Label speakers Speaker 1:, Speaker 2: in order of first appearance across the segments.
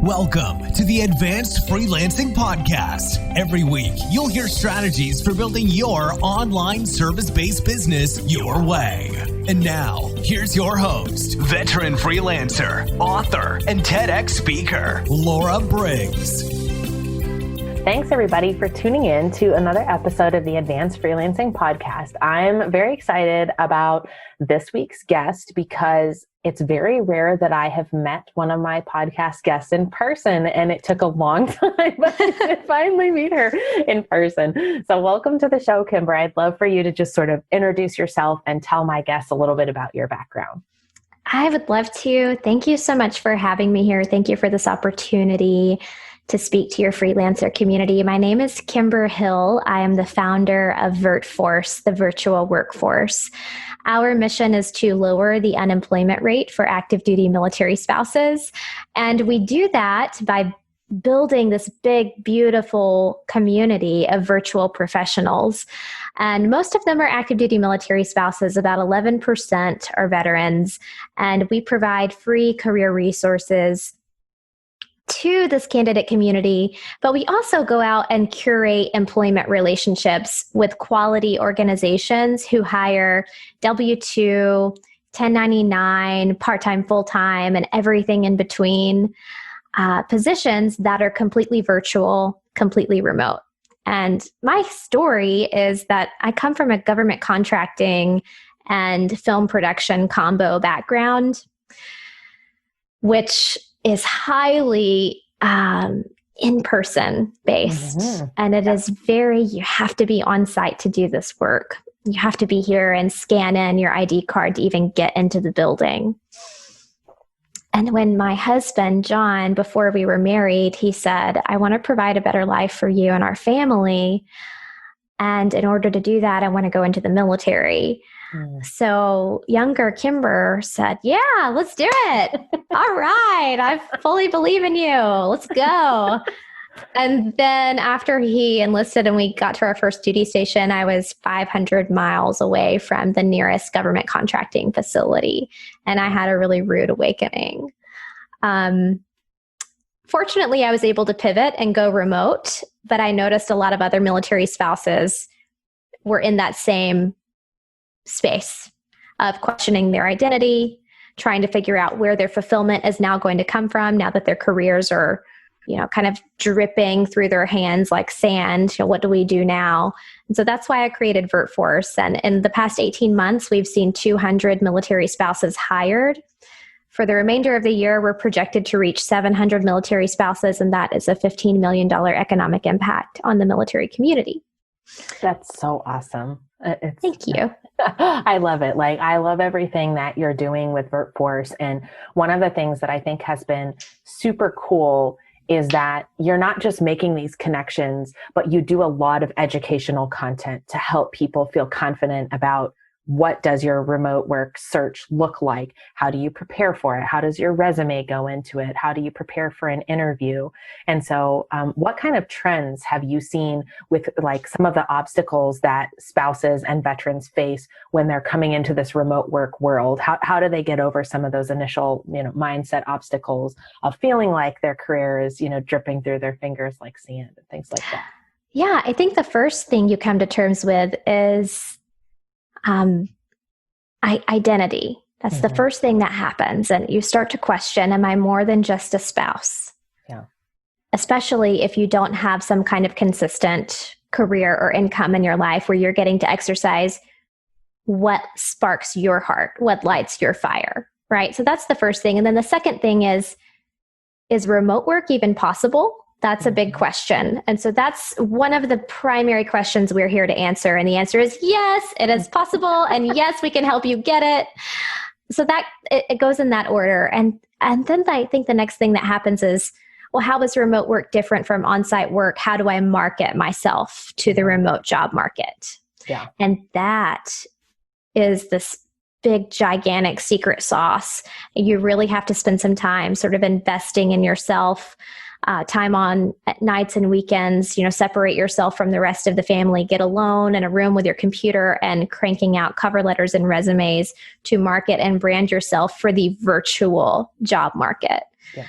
Speaker 1: Welcome to the Advanced Freelancing Podcast. Every week, you'll hear strategies for building your online service-based business your way. And now, here's your host, veteran freelancer, author, and TEDx speaker, Laura Briggs.
Speaker 2: Thanks, everybody, for tuning in to another episode of the Advanced Freelancing Podcast. I'm very excited about this week's guest because it's very rare that I have met one of my podcast guests in person, and it took a long time, but I did finally meet her in person. So welcome to the show, Kimber. I'd love for you to just sort of introduce yourself and tell my guests a little bit about your background.
Speaker 3: I would love to. Thank you so much for having me here. Thank you for this opportunity to speak to your freelancer community. My name is Kimber Hill. I am the founder of VirtForce, the virtual workforce. Our mission is to lower the unemployment rate for active duty military spouses. And we do that by building this big, beautiful community of virtual professionals. And most of them are active duty military spouses. About 11% are veterans. And we provide free career resources to this candidate community, but we also go out and curate employment relationships with quality organizations who hire W-2, 1099, part-time, full-time, and everything in between positions that are completely virtual, completely remote. And my story is that I come from a government contracting and film production combo background, which is highly in-person based. Mm-hmm. And it is you have to be on site to do this work. You have to be here and scan in your ID card to even get into the building. And when my husband, John, before we were married, he said, I want to provide a better life for you and our family. And in order to do that, I want to go into the military. So younger Kimber said, yeah, let's do it. All right. I fully believe in you. Let's go. And then after he enlisted and we got to our first duty station, I was 500 miles away from the nearest government contracting facility. And I had a really rude awakening. Fortunately, I was able to pivot and go remote, but I noticed a lot of other military spouses were in that same space of questioning their identity, trying to figure out where their fulfillment is now going to come from now that their careers are, kind of dripping through their hands like sand. What do we do now? And so that's why I created VirtForce. And in the past 18 months, we've seen 200 military spouses hired. For the remainder of the year, we're projected to reach 700 military spouses, and that is a $15 million economic impact on the military community.
Speaker 2: That's so awesome.
Speaker 3: Thank you.
Speaker 2: I love it. I love everything that you're doing with VirtForce. And one of the things that I think has been super cool is that you're not just making these connections, but you do a lot of educational content to help people feel confident about what does your remote work search look like? How do you prepare for it? How does your resume go into it? How do you prepare for an interview? And so what kind of trends have you seen with some of the obstacles that spouses and veterans face when they're coming into this remote work world? How do they get over some of those initial, mindset obstacles of feeling like their career is, dripping through their fingers like sand and things like that?
Speaker 3: Yeah, I think the first thing you come to terms with is identity. That's the first thing that happens. And you start to question, am I more than just a spouse?
Speaker 2: Yeah.
Speaker 3: Especially if you don't have some kind of consistent career or income in your life where you're getting to exercise what sparks your heart, what lights your fire, right? So that's the first thing. And then the second thing is remote work even possible? That's a big question. And so that's one of the primary questions we're here to answer. And the answer is yes, it is possible. And yes, we can help you get it. So that it goes in that order. And then I think the next thing that happens is, well, how is remote work different from on-site work? How do I market myself to the remote job market?
Speaker 2: Yeah.
Speaker 3: And that is this big, gigantic secret sauce. You really have to spend some time sort of investing in yourself, time on at nights and weekends, separate yourself from the rest of the family, get alone in a room with your computer and cranking out cover letters and resumes to market and brand yourself for the virtual job market.
Speaker 2: Yeah.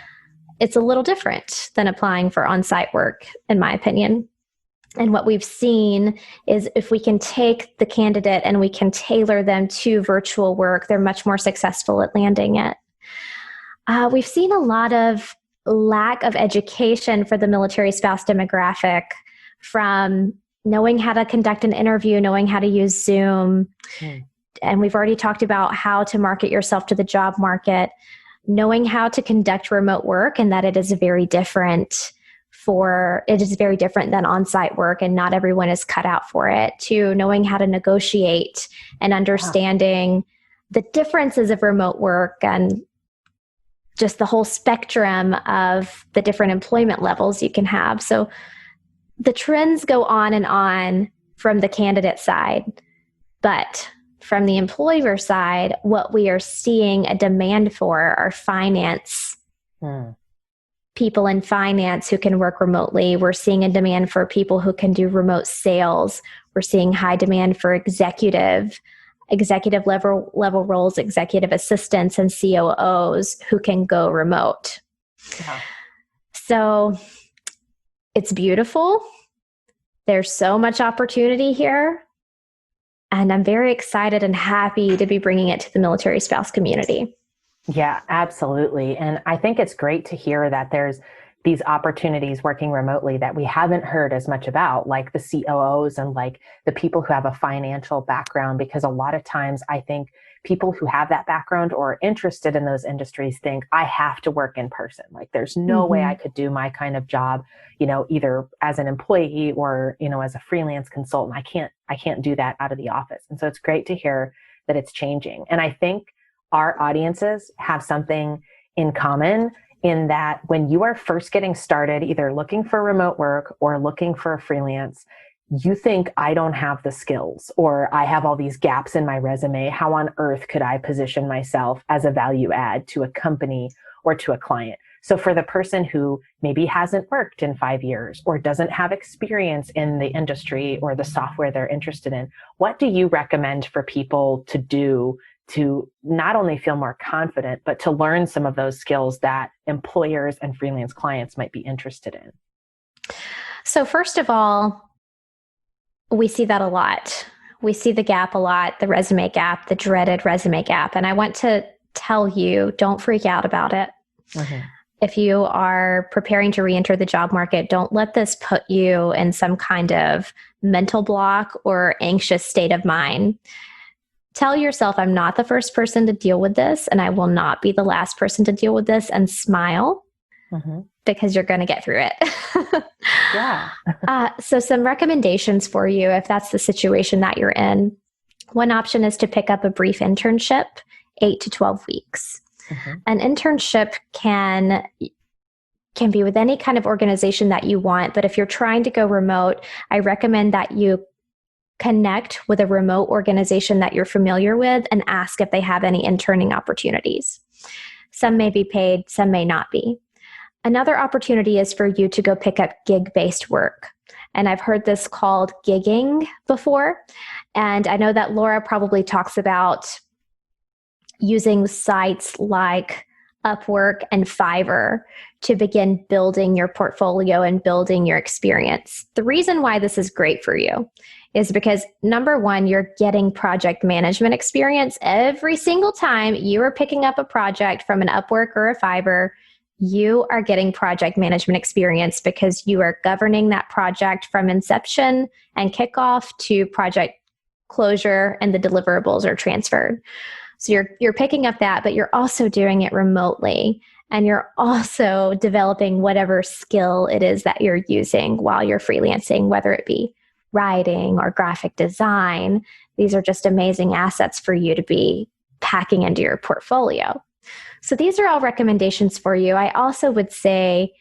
Speaker 3: it's a little different than applying for on-site work, in my opinion. And what we've seen is if we can take the candidate and we can tailor them to virtual work, they're much more successful at landing it. We've seen a lot of lack of education for the military spouse demographic, from knowing how to conduct an interview, knowing how to use Zoom. And we've already talked about how to market yourself to the job market, knowing how to conduct remote work, and that it is very different than on-site work, and not everyone is cut out for it, to knowing how to negotiate and understanding the differences of remote work and just the whole spectrum of the different employment levels you can have. So the trends go on from the candidate side, but from the employer side, what we are seeing a demand for are finance. People in finance who can work remotely. We're seeing a demand for people who can do remote sales. We're seeing high demand for executive level roles, executive assistants, and COOs who can go remote. Yeah. So it's beautiful. There's so much opportunity here. And I'm very excited and happy to be bringing it to the military spouse community.
Speaker 2: Yeah, absolutely. And I think it's great to hear that there's these opportunities working remotely that we haven't heard as much about, like the COOs and like the people who have a financial background, because a lot of times I think people who have that background or are interested in those industries think, I have to work in person. Like there's no way I could do my kind of job, either as an employee or, as a freelance consultant. I can't do that out of the office. And so it's great to hear that it's changing. And I think our audiences have something in common in that when you are first getting started, either looking for remote work or looking for a freelance, you think, I don't have the skills, or I have all these gaps in my resume. How on earth could I position myself as a value add to a company or to a client? So for the person who maybe hasn't worked in 5 years or doesn't have experience in the industry or the software they're interested in, what do you recommend for people to do to not only feel more confident, but to learn some of those skills that employers and freelance clients might be interested in?
Speaker 3: So first of all, we see that a lot. We see the gap a lot, the resume gap, the dreaded resume gap. And I want to tell you, don't freak out about it. If you are preparing to re-enter the job market, don't let this put you in some kind of mental block or anxious state of mind. Tell yourself, I'm not the first person to deal with this, and I will not be the last person to deal with this, and smile because you're going to get through it.
Speaker 2: Yeah.
Speaker 3: So some recommendations for you if that's the situation that you're in. One option is to pick up a brief internship, 8 to 12 weeks. An internship can be with any kind of organization that you want, but if you're trying to go remote, I recommend that you connect with a remote organization that you're familiar with and ask if they have any interning opportunities. Some may be paid, some may not be. Another opportunity is for you to go pick up gig-based work. And I've heard this called gigging before. And I know that Laura probably talks about using sites like Upwork and Fiverr to begin building your portfolio and building your experience. The reason why this is great for you is because, number one, you're getting project management experience. Every single time you are picking up a project from an Upwork or a Fiverr, you are getting project management experience because you are governing that project from inception and kickoff to project closure, and the deliverables are transferred. So you're picking up that, but you're also doing it remotely. And you're also developing whatever skill it is that you're using while you're freelancing, whether it be writing or graphic design. These are just amazing assets for you to be packing into your portfolio. So these are all recommendations for you. I also would say,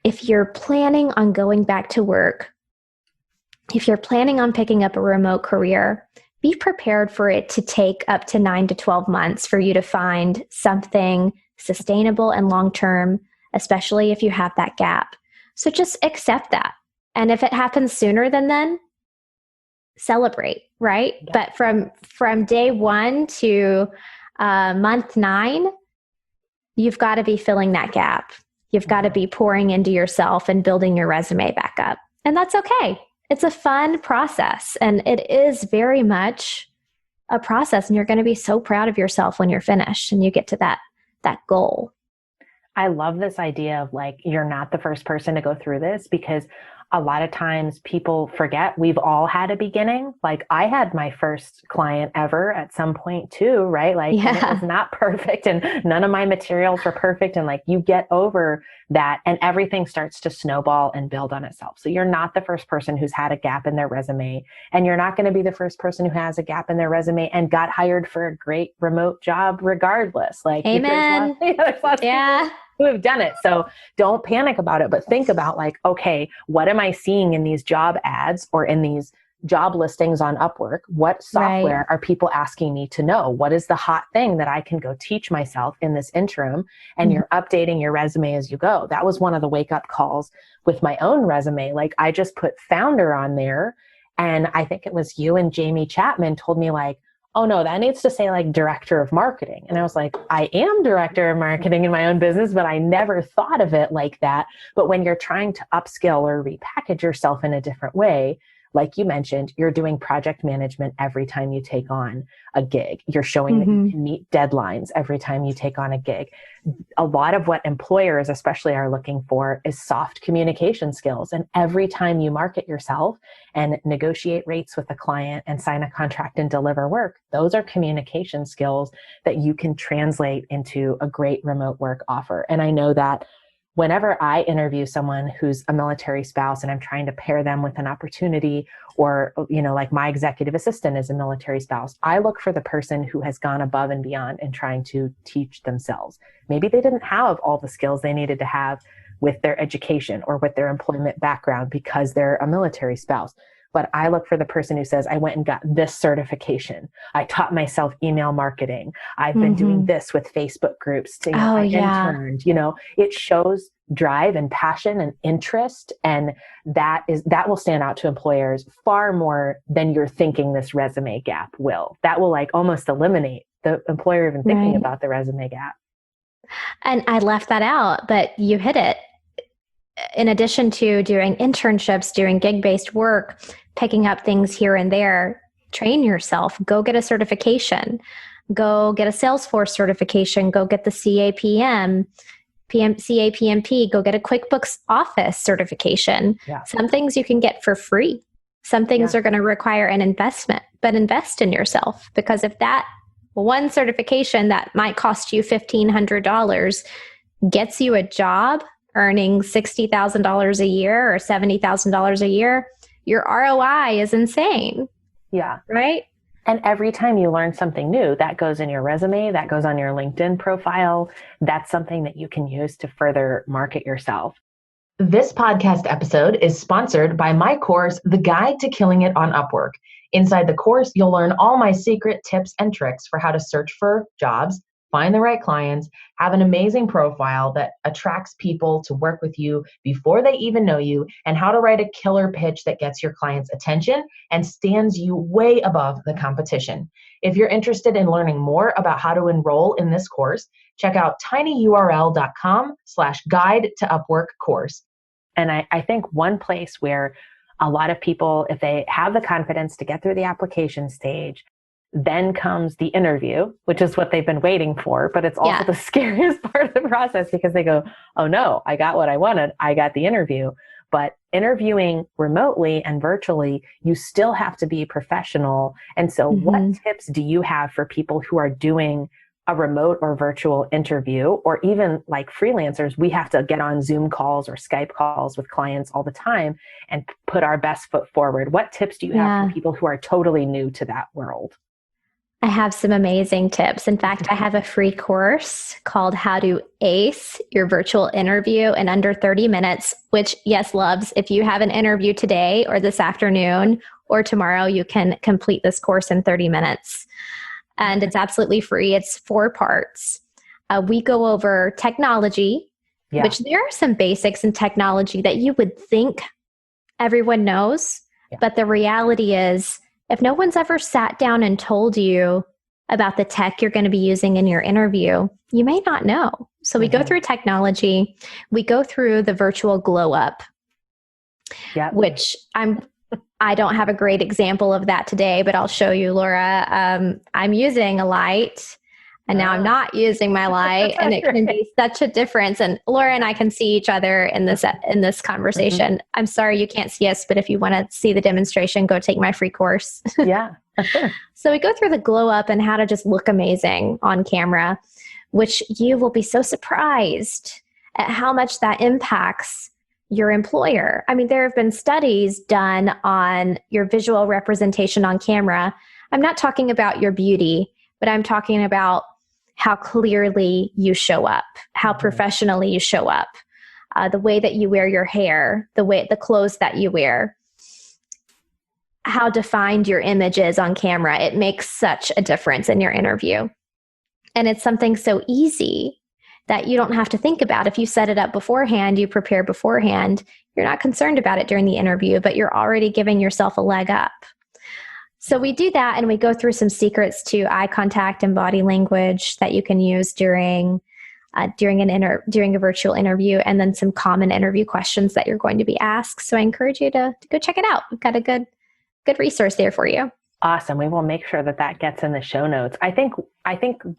Speaker 3: if you're planning on going back to work, if you're planning on picking up a remote career, be prepared for it to take up to 9 to 12 months for you to find something sustainable and long-term, especially if you have that gap. So just accept that. And if it happens sooner than then, celebrate, right? Yeah. But from day 1 to month 9, you've got to be filling that gap. You've got to be pouring into yourself and building your resume back up. And that's okay. It's a fun process. And it is very much a process. And you're going to be so proud of yourself when you're finished and you get to that goal.
Speaker 2: I love this idea of like, you're not the first person to go through this, because a lot of times people forget we've all had a beginning. Like I had my first client ever at some point too, right? Like and it was not perfect and none of my materials were perfect. And like you get over that and everything starts to snowball and build on itself. So you're not the first person who's had a gap in their resume, and you're not going to be the first person who has a gap in their resume and got hired for a great remote job regardless. Like
Speaker 3: Amen.
Speaker 2: there's lots of people who have done it. So don't panic about it, but think about like, okay, what am I seeing in these job ads or in these job listings on Upwork? What software are people asking me to know? What is the hot thing that I can go teach myself in this interim? And you're updating your resume as you go. That was one of the wake up calls with my own resume. Like I just put founder on there, and I think it was you and Jamie Chapman told me like, oh no, that needs to say like director of marketing. And I was like, I am director of marketing in my own business, but I never thought of it like that. But when you're trying to upskill or repackage yourself in a different way, like you mentioned, you're doing project management every time you take on a gig. You're showing that you can meet deadlines every time you take on a gig. A lot of what employers especially are looking for is soft communication skills. And every time you market yourself and negotiate rates with a client and sign a contract and deliver work, those are communication skills that you can translate into a great remote work offer. And I know that whenever I interview someone who's a military spouse and I'm trying to pair them with an opportunity, or, you know, like my executive assistant is a military spouse, I look for the person who has gone above and beyond in trying to teach themselves. Maybe they didn't have all the skills they needed to have with their education or with their employment background because they're a military spouse. But I look for the person who says, I went and got this certification. I taught myself email marketing. I've been doing this with Facebook groups. I interned, it shows drive and passion and interest. And that will stand out to employers far more than you're thinking this resume gap will. That will like almost eliminate the employer even thinking about the resume gap.
Speaker 3: And I left that out, but you hit it. In addition to doing internships, doing gig-based work, picking up things here and there, train yourself, go get a certification, go get a Salesforce certification, go get the CAPM, CAPMP, go get a QuickBooks Office certification. Yeah. Some things you can get for free. Some things are going to require an investment, but invest in yourself, because if that one certification that might cost you $1,500 gets you a job earning $60,000 a year or $70,000 a year, your ROI is insane.
Speaker 2: Yeah.
Speaker 3: Right?
Speaker 2: And every time you learn something new, that goes in your resume, that goes on your LinkedIn profile. That's something that you can use to further market yourself.
Speaker 4: This podcast episode is sponsored by my course, The Guide to Killing It on Upwork. Inside the course, you'll learn all my secret tips and tricks for how to search for jobs, find the right clients, have an amazing profile that attracts people to work with you before they even know you, and how to write a killer pitch that gets your clients' attention and stands you way above the competition. If you're interested in learning more about how to enroll in this course, check out tinyurl.com/guide to Upwork course.
Speaker 2: And I think one place where a lot of people, if they have the confidence to get through the application stage, then comes the interview, which is what they've been waiting for. But it's also the scariest part of the process, because they go, oh no, I got what I wanted. I got the interview. But interviewing remotely and virtually, you still have to be professional. And so what tips do you have for people who are doing a remote or virtual interview, or even like freelancers? We have to get on Zoom calls or Skype calls with clients all the time and put our best foot forward. What tips do you have for people who are totally new to that world?
Speaker 3: I have some amazing tips. In fact, I have a free course called How to Ace Your Virtual Interview in Under 30 Minutes, which, yes, loves, if you have an interview today or this afternoon or tomorrow, you can complete this course in 30 minutes. And it's absolutely free. It's 4 parts. We go over technology, which there are some basics in technology that you would think everyone knows. But the reality is, if no one's ever sat down and told you about the tech you're going to be using in your interview, you may not know. So we go through technology, we go through the virtual glow up, which I don't have a great example of that today, but I'll show you, Laura. I'm using a light and now I'm not using my light, and it can be such a difference. And Laura and I can see each other in this conversation. I'm sorry you can't see us, but if you want to see the demonstration, go take my free course.
Speaker 2: Yeah.
Speaker 3: So we go through the glow up and how to just look amazing on camera, which you will be so surprised at how much that impacts your employer. I mean, there have been studies done on your visual representation on camera. I'm not talking about your beauty, but I'm talking about how clearly you show up, how professionally you show up, the way that you wear your hair, the clothes that you wear, how defined your image is on camera. It makes such a difference in your interview. And it's something so easy that you don't have to think about. If you set it up beforehand, you prepare beforehand, you're not concerned about it during the interview, but you're already giving yourself a leg up. So we do that, and we go through some secrets to eye contact and body language that you can use during a virtual interview, and then some common interview questions that you're going to be asked. So I encourage you to go check it out. We've got a good resource there for you.
Speaker 2: Awesome. We will make sure that gets in the show notes. I think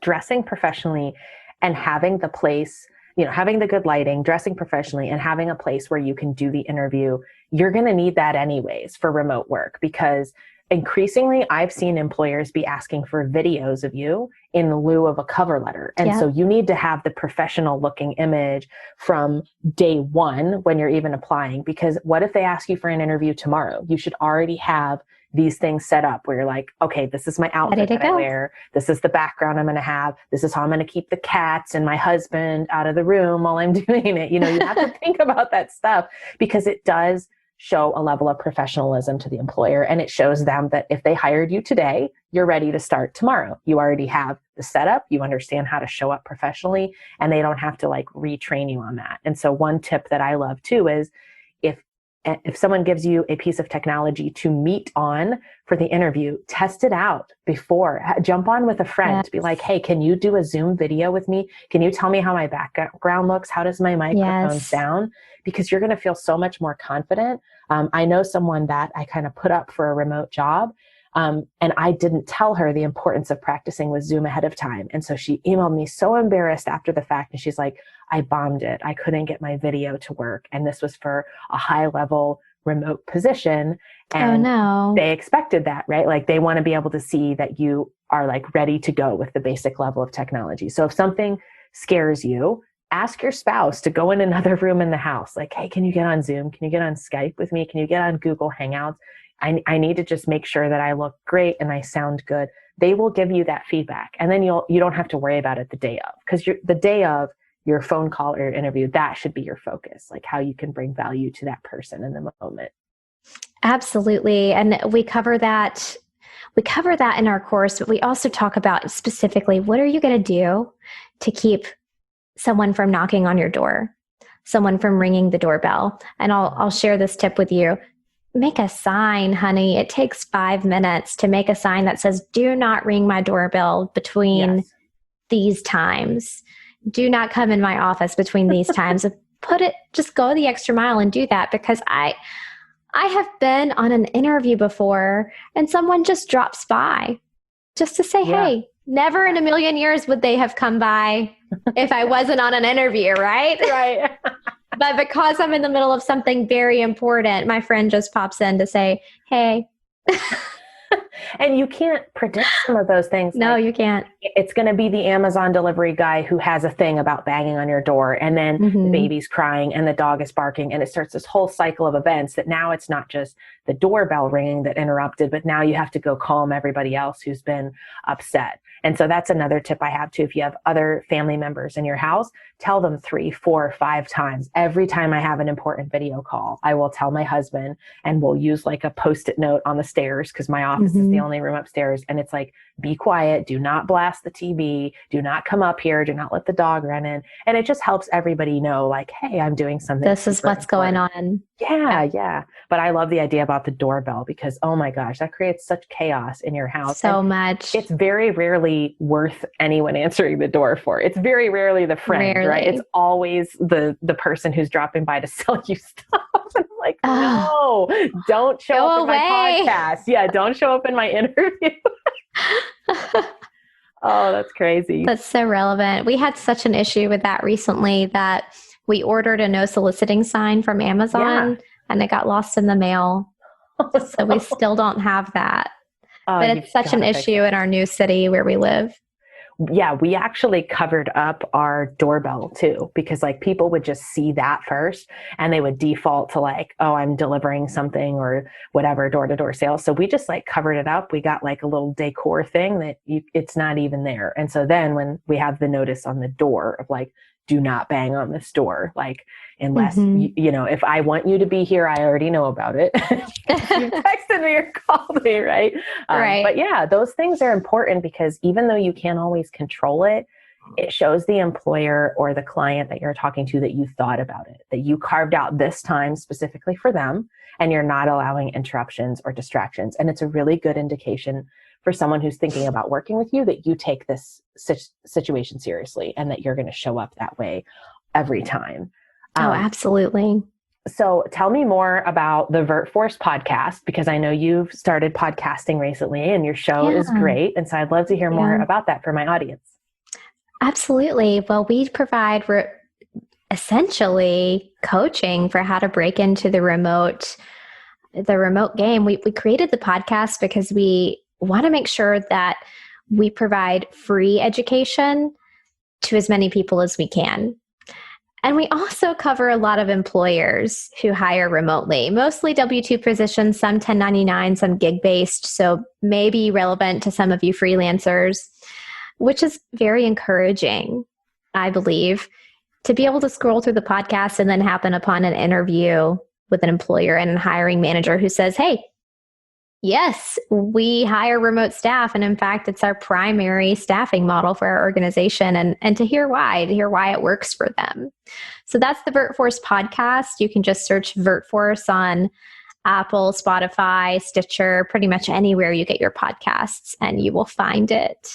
Speaker 2: dressing professionally and having the place, having the good lighting, dressing professionally, and having a place where you can do the interview, you're going to need that anyways for remote work, because increasingly I've seen employers be asking for videos of you in lieu of a cover letter. And so you need to have the professional looking image from day one when you're even applying, because what if they ask you for an interview tomorrow? You should already have these things set up where you're like, okay, this is my outfit that I wear. This is the background I'm going to have. This is how I'm going to keep the cats and my husband out of the room while I'm doing it. You have to think about that stuff, because it does show a level of professionalism to the employer. And it shows them that if they hired you today, you're ready to start tomorrow. You already have the setup, you understand how to show up professionally, and they don't have to retrain you on that. And so one tip that I love too is if someone gives you a piece of technology to meet on for the interview, test it out before. Jump on with a friend. Be like, hey, can you do a Zoom video with me? Can you tell me how my background looks? How does my microphone sound? Because you're going to feel so much more confident. I know someone that I kind of put up for a remote job, and I didn't tell her the importance of practicing with Zoom ahead of time. And so she emailed me so embarrassed after the fact. And she's like, I bombed it. I couldn't get my video to work. And this was for a high level remote position. And they expected that, right? They want to be able to see that you are ready to go with the basic level of technology. So if something scares you, ask your spouse to go in another room in the house. Hey, can you get on Zoom? Can you get on Skype with me? Can you get on Google Hangouts? I need to just make sure that I look great and I sound good. They will give you that feedback. And then you don't have to worry about it the day of, because the day of your phone call or your interview, that should be your focus, how you can bring value to that person in the moment.
Speaker 3: Absolutely. And we cover that in our course, but we also talk about specifically, what are you going to do to keep someone from knocking on your door, someone from ringing the doorbell? And I'll share this tip with you. Make a sign, honey. It takes 5 minutes to make a sign that says, do not ring my doorbell between these times. Do not come in my office between these times. Just go the extra mile and do that, because I have been on an interview before and someone just drops by just to say, hey. Never in a million years would they have come by if I wasn't on an interview, right?
Speaker 2: Right.
Speaker 3: But because I'm in the middle of something very important, my friend just pops in to say, hey.
Speaker 2: And you can't predict some of those things.
Speaker 3: No, you can't.
Speaker 2: It's going to be the Amazon delivery guy who has a thing about banging on your door, and then the baby's crying and the dog is barking, and it starts this whole cycle of events that now it's not just the doorbell ringing that interrupted, but now you have to go calm everybody else who's been upset. And so that's another tip I have too. If you have other family members in your house, tell them 3, 4, 5 times. Every time I have an important video call, I will tell my husband, and we'll use a Post-it note on the stairs, because my office is the only room upstairs. And it's like, be quiet, do not blast the TV, do not come up here, do not let the dog run in. And it just helps everybody know like, hey, I'm doing something.
Speaker 3: This is what's going on.
Speaker 2: Yeah. But I love the idea about the doorbell because, oh my gosh, that creates such chaos in your house.
Speaker 3: So much.
Speaker 2: It's very rarely worth anyone answering the door for. It's very rarely the friend, right? It's always the person who's dropping by to sell you stuff. And I'm like, no, don't show up in my podcast. Yeah, don't show up in my interview. Oh, that's crazy.
Speaker 3: That's so relevant. We had such an issue with that recently that we ordered a no soliciting sign from Amazon and it got lost in the mail. So we still don't have that. But it's such an issue in our new city where we live.
Speaker 2: Yeah, we actually covered up our doorbell too, because like people would just see that first and they would default to like, oh, I'm delivering something or whatever, door-to-door sales. So we just like covered it up. We got like a little decor thing that it's not even there. And so then when we have the notice on the door of like, do not bang on this door, like unless, you know, if I want you to be here, I already know about it. You texted me or called me, right?
Speaker 3: Right.
Speaker 2: But yeah, those things are important because even though you can't always control it, it shows the employer or the client that you're talking to that you thought about it, that you carved out this time specifically for them and you're not allowing interruptions or distractions. And it's a really good indication for someone who's thinking about working with you that you take this situation seriously and that you're going to show up that way every time.
Speaker 3: Oh, absolutely.
Speaker 2: So tell me more about the VirtForce podcast, because I know you've started podcasting recently and your show is great. And so I'd love to hear more about that for my audience.
Speaker 3: Absolutely. Well, we provide essentially coaching for how to break into the remote game. We created the podcast because we want to make sure that we provide free education to as many people as we can. And we also cover a lot of employers who hire remotely, mostly W-2 positions, some 1099, some gig-based, so maybe relevant to some of you freelancers, which is very encouraging, I believe, to be able to scroll through the podcast and then happen upon an interview with an employer and a hiring manager who says, hey, yes, we hire remote staff. And in fact, it's our primary staffing model for our organization, and to hear why it works for them. So that's the VirtForce podcast. You can just search VirtForce on Apple, Spotify, Stitcher, pretty much anywhere you get your podcasts, and you will find it.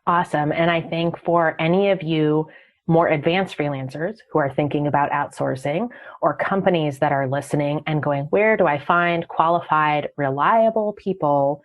Speaker 2: Awesome. And I think for any of you more advanced freelancers who are thinking about outsourcing, or companies that are listening and going, where do I find qualified, reliable people?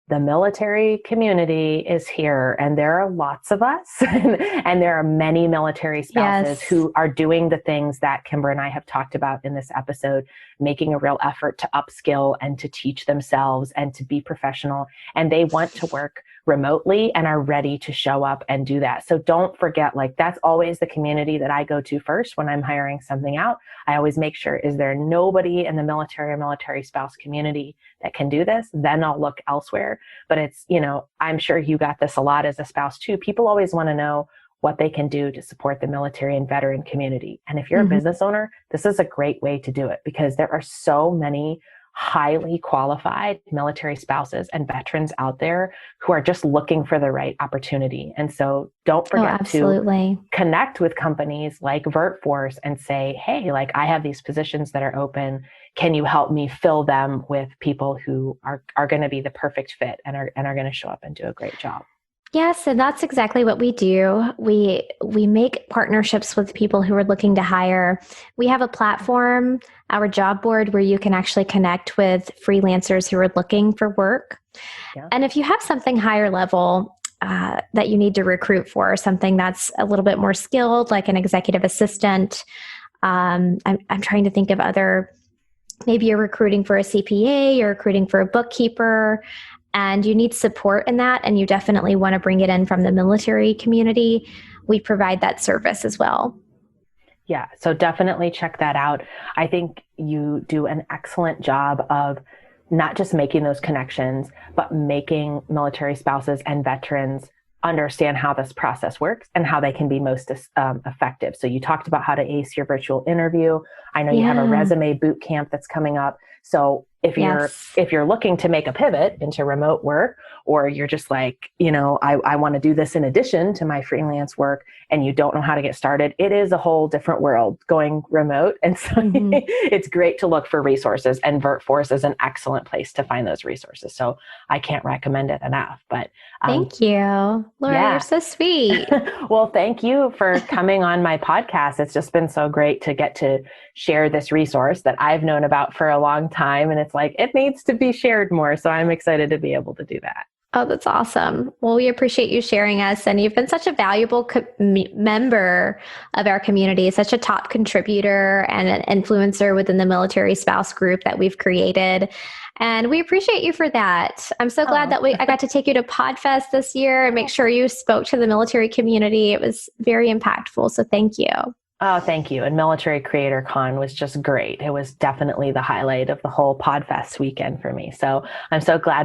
Speaker 2: The military community is here, and there are lots of us, and there are many military spouses who are doing the things that Kimber and I have talked about in this episode, making a real effort to upskill and to teach themselves and to be professional. And they want to work remotely and are ready to show up and do that. So don't forget, like, that's always the community that I go to first when I'm hiring something out. I always make sure, is there nobody in the military or military spouse community that can do this? Then I'll look elsewhere. But it's, you know, I'm sure you got this a lot as a spouse too. People always want to know what they can do to support the military and veteran community. And if you're a business owner, this is a great way to do it, because there are so many highly qualified military spouses and veterans out there who are just looking for the right opportunity. And so don't forget to connect with companies like VirtForce and say, hey, like, I have these positions that are open. Can you help me fill them with people who are going to be the perfect fit and are going to show up and do a great job?
Speaker 3: Yes, and that's exactly what we do. We make partnerships with people who are looking to hire. We have a platform, our job board, where you can actually connect with freelancers who are looking for work. Yeah. And if you have something higher level that you need to recruit for, something that's a little bit more skilled, like an executive assistant, I'm trying to think of other, maybe you're recruiting for a CPA, you're recruiting for a bookkeeper, and you need support in that, and you definitely want to bring it in from the military community, we provide that service as well.
Speaker 2: Yeah, so definitely check that out. I think you do an excellent job of not just making those connections, but making military spouses and veterans understand how this process works and how they can be most effective. So you talked about how to ace your virtual interview. I know you have a resume boot camp that's coming up. So if you're looking to make a pivot into remote work, or you're just like, I want to do this in addition to my freelance work, and you don't know how to get started, it is a whole different world going remote. And so it's great to look for resources, and VirtForce is an excellent place to find those resources. So I can't recommend it enough. But
Speaker 3: thank you, Laura. You're so sweet.
Speaker 2: Well, thank you for coming on my podcast. It's just been so great to get to share this resource that I've known about for a long time. And it's like, it needs to be shared more. So I'm excited to be able to do that.
Speaker 3: Oh, that's awesome. Well, we appreciate you sharing us. And you've been such a valuable member of our community, such a top contributor and an influencer within the military spouse group that we've created. And we appreciate you for that. I'm so glad that I got to take you to PodFest this year and make sure you spoke to the military community. It was very impactful. So thank you.
Speaker 2: Oh, thank you. And Military Creator Con was just great. It was definitely the highlight of the whole PodFest weekend for me. So I'm so glad